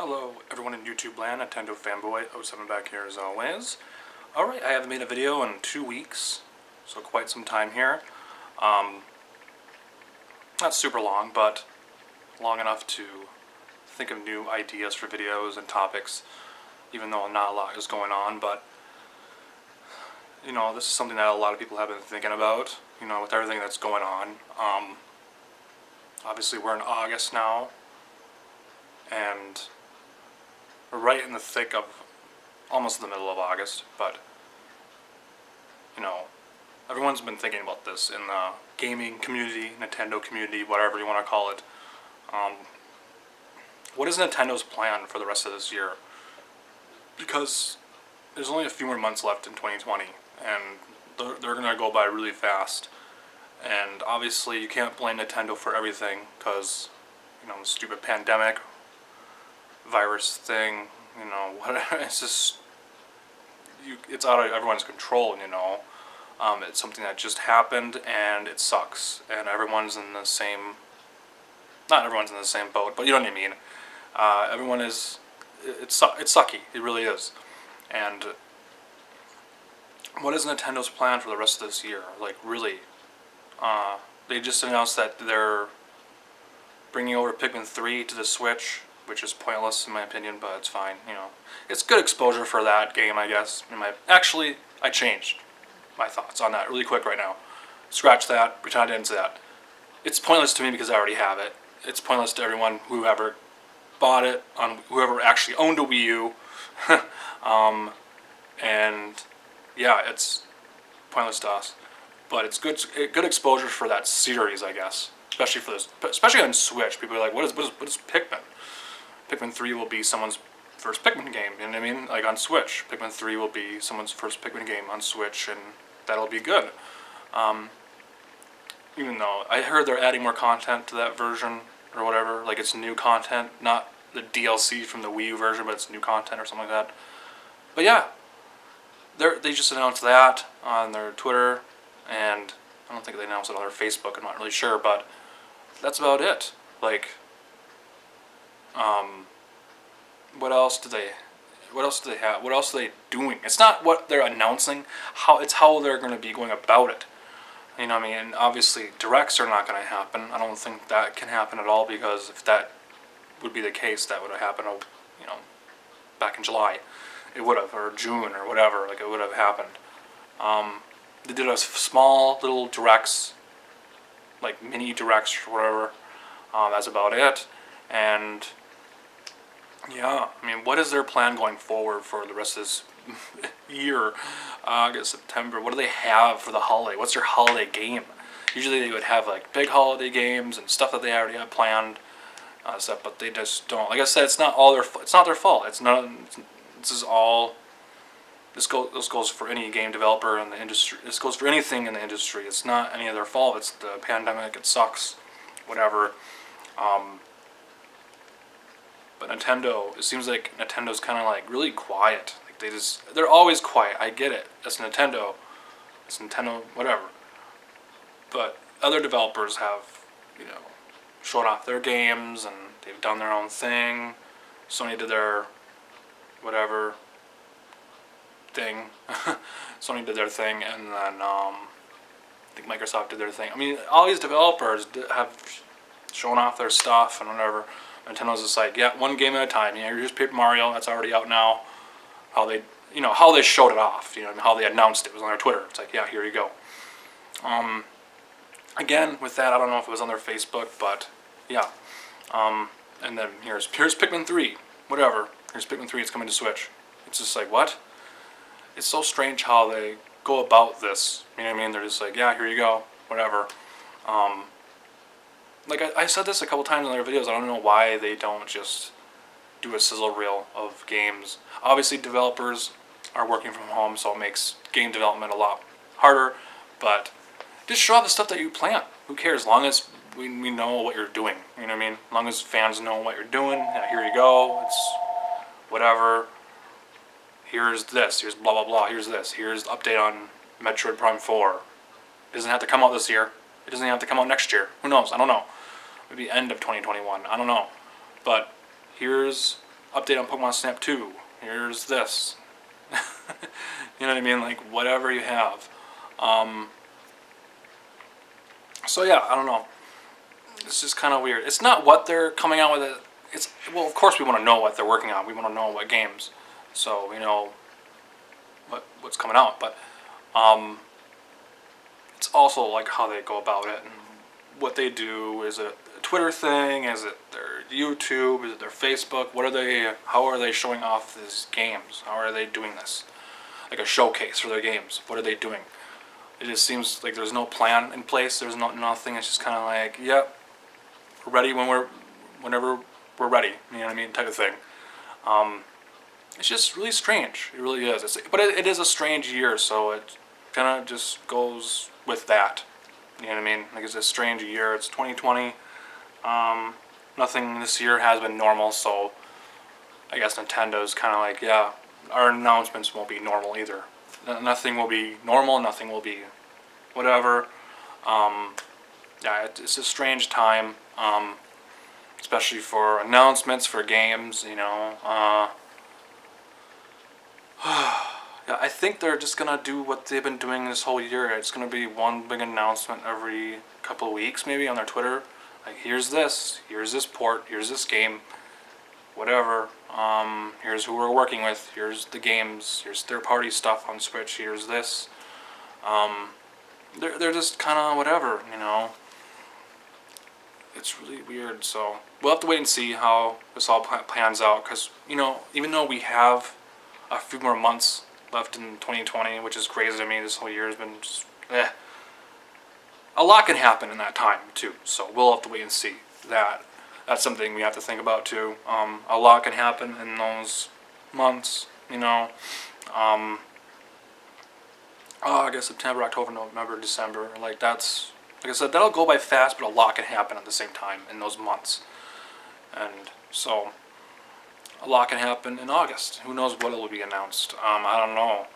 Hello everyone in YouTube land, Nintendo Fanboy 07 back here as always. Alright, I haven't made a video in 2 weeks, so quite some time here. Not super long, but long enough to think of new ideas for videos and topics, even though not a lot is going on, but you know, this is something that a lot of people have been thinking about, you know, with everything that's going on. Obviously we're in August now, and we're right in the thick of almost the middle of August, but you know, everyone's been thinking about this in the gaming community, Nintendo community, whatever you want to call it. What is Nintendo's plan for the rest of this year? Because there's only a few more months left in 2020, and they're going to go by really fast. And obviously you can't blame Nintendo for everything, because, you know, the stupid pandemic, virus thing, you know, whatever, it's just, it's out of everyone's control, you know. It's something that just happened, and it sucks, and everyone's in the same, not everyone's in the same boat, but you know what I mean. Everyone is, it's sucky, it really is. And what is Nintendo's plan for the rest of this year? Like, really? They just announced that they're bringing over Pikmin 3 to the Switch, which is pointless in my opinion, but it's fine, you know. It's good exposure for that game, I guess. Actually, I changed my thoughts on that really quick right now. Scratch that, pretend I didn't say that. It's pointless to me because I already have it. It's pointless to everyone who ever bought it, whoever actually owned a Wii U. And yeah, it's pointless to us. But it's good exposure for that series, I guess. Especially for this, especially on Switch. People are like, what is Pikmin? Pikmin 3 will be someone's first Pikmin game, you know what I mean? Like on Switch. Pikmin 3 will be someone's first Pikmin game on Switch, and that'll be good. Even though I heard they're adding more content to that version, or whatever, like it's new content, not the DLC from the Wii U version, but it's new content or something like that. But yeah, they just announced that on their Twitter, and I don't think they announced it on their Facebook, I'm not really sure, but that's about it. Like, what else do they have? What else are they doing? It's not what they're announcing, it's how they're going to be going about it. You know what I mean? And obviously, directs are not going to happen. I don't think that can happen at all, because if that would be the case, that would have happened, you know, back in July. It would have, or June, or whatever, like it would have happened. They did a small little directs, like mini directs or whatever. That's about it. And yeah, I mean, what is their plan going forward for the rest of this year? August, September, what do they have for the holiday? What's their holiday game? Usually they would have like big holiday games and stuff that they already have planned, stuff, but they just don't. Like I said, it's not their fault. This goes for any game developer in the industry. This goes for anything in the industry. It's not any of their fault. It's the pandemic. It sucks. Whatever. But Nintendo, it seems like Nintendo's kind of like really quiet. Like they're always quiet. I get it. That's Nintendo. It's Nintendo, whatever. But other developers have, you know, shown off their games, and they've done their own thing. Sony did their whatever thing. Sony did their thing, and then I think Microsoft did their thing. I mean, all these developers have shown off their stuff and whatever. Nintendo's just like, yeah, one game at a time. You know, here's Paper Mario, that's already out now. How they showed it off, you know, how they announced it was on their Twitter. It's like, yeah, here you go. Again, with that, I don't know if it was on their Facebook, but yeah. And then here's Pikmin 3, whatever. Here's Pikmin 3, it's coming to Switch. It's just like, what? It's so strange how they go about this. You know what I mean? They're just like, yeah, here you go, whatever. Like I said this a couple times in their videos, I don't know why they don't just do a sizzle reel of games. Obviously developers are working from home, so it makes game development a lot harder, but just show off the stuff that you plan. Who cares? As long as we know what you're doing, you know what I mean? As long as fans know what you're doing, yeah, here you go, it's whatever. Here's this, here's blah blah blah, here's this, here's the update on Metroid Prime 4. It doesn't have to come out this year. It doesn't have to come out next year. Who knows? I don't know. Maybe end of 2021. I don't know. But here's update on Pokemon Snap 2. Here's this. You know what I mean? Like, whatever you have. So yeah, I don't know. It's just kind of weird. It's not what they're coming out with. It's, well, of course we want to know what they're working on. We want to know what games, so we know what's coming out. But it's also like how they go about it and what they do. Is it a Twitter thing? Is it their YouTube? Is it their Facebook? What are they? How are they showing off these games? How are they doing this? Like a showcase for their games. What are they doing? It just seems like there's no plan in place. There's nothing. It's just kind of like, yep, we're ready whenever we're ready. You know what I mean, type of thing. It's just really strange. It really is. But it is a strange year, so it kind of just goes with that. You know what I mean? Like, it's a strange year. It's 2020. Nothing this year has been normal, so I guess Nintendo's kind of like, yeah, our announcements won't be normal either. Nothing will be normal. Nothing will be whatever. Yeah, it's a strange time, especially for announcements for games. You know, yeah, I think they're just gonna do what they've been doing this whole year. It's gonna be one big announcement every couple of weeks, maybe on their Twitter. Like, here's this port, here's this game, whatever. Here's who we're working with. Here's the games. Here's third-party stuff on Switch. Here's this. They're just kind of whatever, you know. It's really weird. So we'll have to wait and see how this all plans out. Because, you know, even though we have a few more months left in 2020, which is crazy to me, this whole year has been just a lot can happen in that time too. So we'll have to wait and see that. That's something we have to think about too. A lot can happen in those months, you know. August, September, October, November, December. Like, that's, like I said, that'll go by fast, but a lot can happen at the same time in those months. And so a lot can happen in August. Who knows what will be announced? I don't know.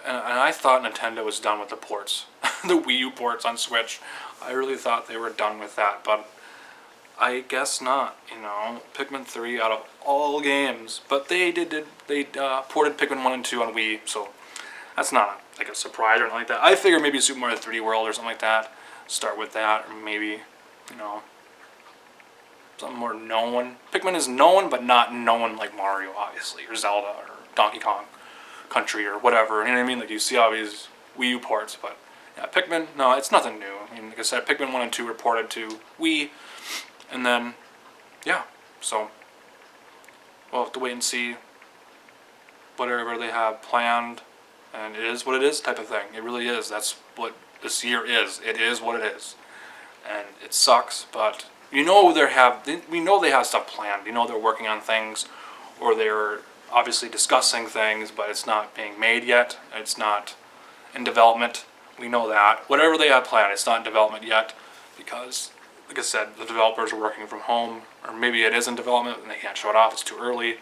And I thought Nintendo was done with the ports, the Wii U ports on Switch. I really thought they were done with that, but I guess not. You know, Pikmin 3 out of all games, but they ported Pikmin 1 and 2 on Wii, so that's not like a surprise or anything like that. I figured maybe Super Mario 3D World or something like that. Start with that, or maybe, you know, something more known. Pikmin is known, but not known like Mario, obviously, or Zelda, or Donkey Kong Country, or whatever. You know what I mean? Like, you see all these Wii U ports, but yeah, Pikmin, no, it's nothing new. I mean, like I said, Pikmin 1 and 2 were ported to Wii, and then, yeah, so we'll have to wait and see whatever they have planned, and it is what it is type of thing. It really is. That's what this year is. It is what it is. And it sucks, but you know we know they have stuff planned. You know they're working on things, or they're obviously discussing things, but it's not being made yet. It's not in development. We know that. Whatever they have planned, it's not in development yet, because, like I said, the developers are working from home, or maybe it is in development and they can't show it off. It's too early.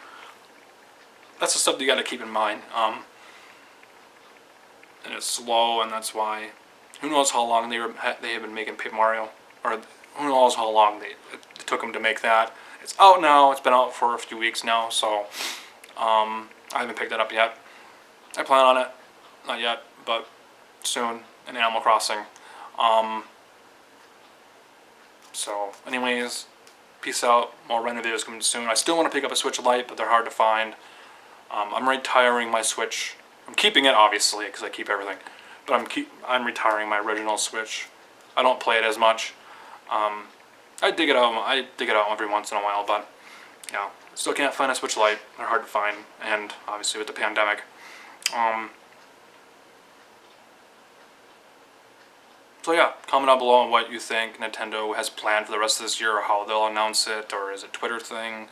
That's the stuff you got to keep in mind. And it's slow, and that's why. Who knows how long they have been making Paper Mario, or who knows how long it took them to make that. It's out now. It's been out for a few weeks now, so I haven't picked that up yet. I plan on it, not yet, but soon in Animal Crossing. So, anyways, peace out. More random videos coming soon. I still want to pick up a Switch Lite, but they're hard to find. I'm retiring my Switch. I'm keeping it, obviously, because I keep everything. But I'm retiring my original Switch. I don't play it as much. I dig it out every once in a while, but yeah, still can't find a Switch Lite. They're hard to find, and obviously with the pandemic. So yeah, comment down below on what you think Nintendo has planned for the rest of this year, or how they'll announce it, or is it a Twitter thing?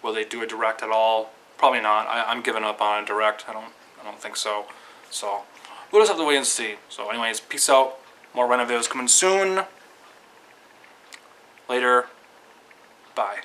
Will they do a direct at all? Probably not. I'm giving up on a direct. I don't think so. So we'll just have to wait and see. So anyways, peace out. More random videos coming soon. Later. Bye.